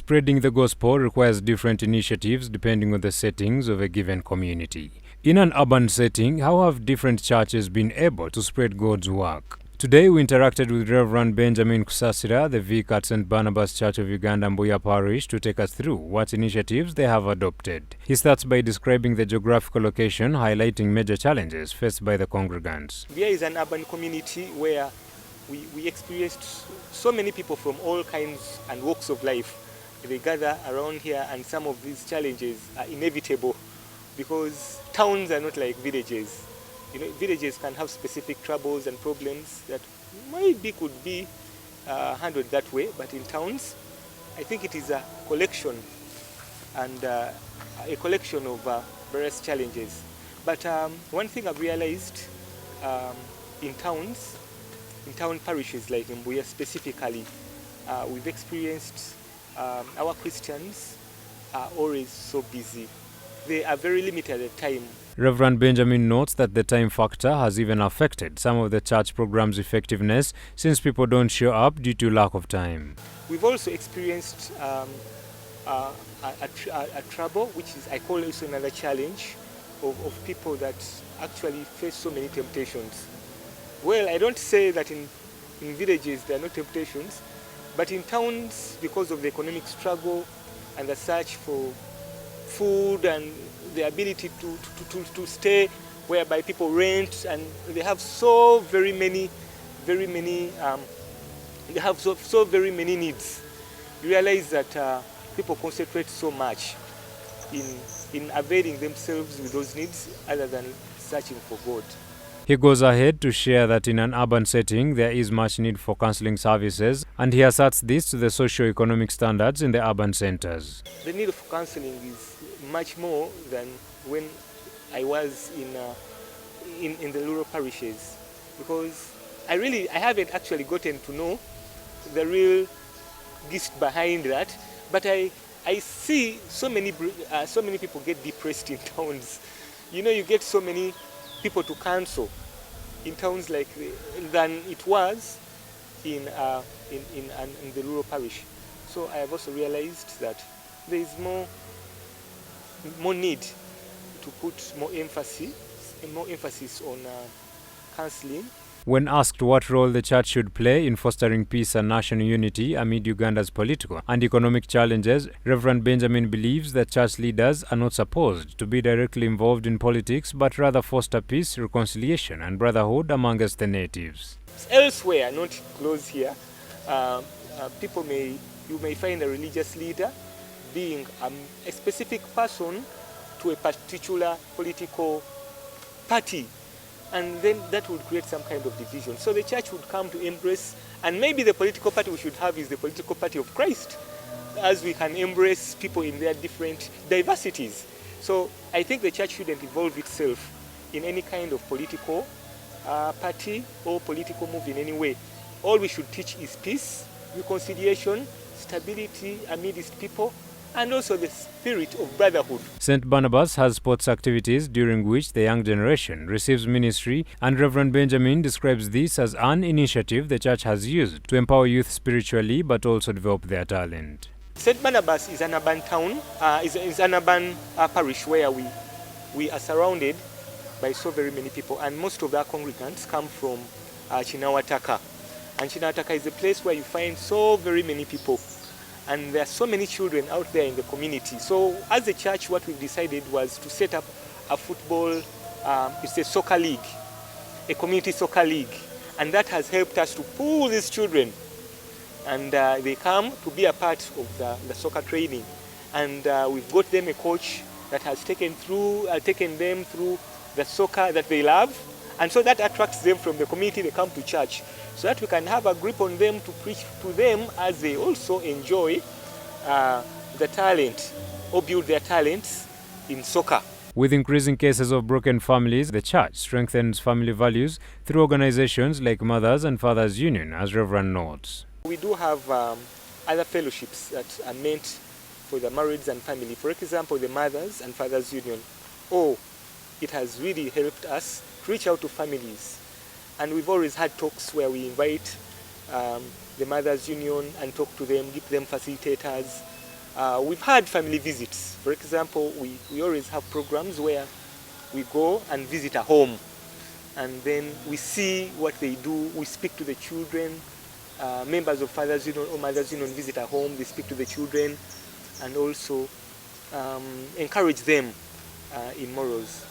Spreading the gospel requires different initiatives depending on the settings of a given community. In an urban setting, how have different churches been able to spread God's work? Today, we interacted with Reverend Benjamin Kusasira, the vicar at St. Barnabas Church of Uganda, Mbuya Parish, to take us through what initiatives they have adopted. He starts by describing the geographical location, highlighting major challenges faced by the congregants. Mbuya is an urban community where we experienced so many people from all kinds and walks of life. They gather around here, and some of these challenges are inevitable because towns are not like villages. You know, villages can have specific troubles and problems that could be handled that way, but in towns, I think it is a collection of various challenges. But one thing I've realized in town parishes like Mbuya specifically, we've experienced our Christians are always so busy. They are very limited at time. Reverend Benjamin notes that the time factor has even affected some of the church programs' effectiveness since people don't show up due to lack of time. We've also experienced a trouble, which is, I call also another challenge, of people that actually face so many temptations. Well, I don't say that in villages there are no temptations, but in towns, because of the economic struggle and the search for food and the ability to stay, whereby people rent, and they have so very many needs. You realize that people concentrate so much in availing themselves with those needs other than searching for God. He goes ahead to share that in an urban setting there is much need for counseling services, and he asserts this to the socio-economic standards in the urban centers. The need of counseling is much more than when I was in the rural parishes, because I haven't actually gotten to know the real gist behind that, but I see so many people get depressed in towns. You know, you get so many people to counsel in towns than it was in the rural parish. So I have also realized that there is more need to put more emphasis on counseling. When asked what role the church should play in fostering peace and national unity amid Uganda's political and economic challenges, Reverend Benjamin believes that church leaders are not supposed to be directly involved in politics, but rather foster peace, reconciliation and brotherhood amongst the natives. Elsewhere, not close here, you may find a religious leader being a specific person to a particular political party, and then that would create some kind of division. So the church would come to embrace, and maybe the political party we should have is the political party of Christ, as we can embrace people in their different diversities. So I think the church shouldn't involve itself in any kind of political party or political move in any way. All we should teach is peace, reconciliation, stability amidst people, and also the spirit of brotherhood. St. Barnabas has sports activities during which the young generation receives ministry, and Reverend Benjamin describes this as an initiative the church has used to empower youth spiritually but also develop their talent. St. Barnabas is an urban town, is an urban parish where we are surrounded by so very many people, and most of our congregants come from Chinawataka. And Chinawataka is a place where you find so very many people. And there are so many children out there in the community. So as a church, what we've decided was to set up a football, it's a soccer league, a community soccer league. And that has helped us to pull these children. And they come to be a part of the soccer training. And we've got them a coach that has taken them through the soccer that they love. And so that attracts them from the community. They come to church, so that we can have a grip on them to preach to them as they also enjoy the talent or build their talents in soccer. With increasing cases of broken families, the church strengthens family values through organizations like Mothers and Fathers Union, as Reverend notes. We do have other fellowships that are meant for the marrieds and family. For example, the Mothers and Fathers Union. It has really helped us reach out to families, and we've always had talks where we invite the Mothers Union and talk to them, give them facilitators, We've had family visits. For example, we always have programs where we go and visit a home, and then we see what they do. We speak to the children. Members of Fathers Union or Mothers Union visit a home. They speak to the children and also encourage them in morals.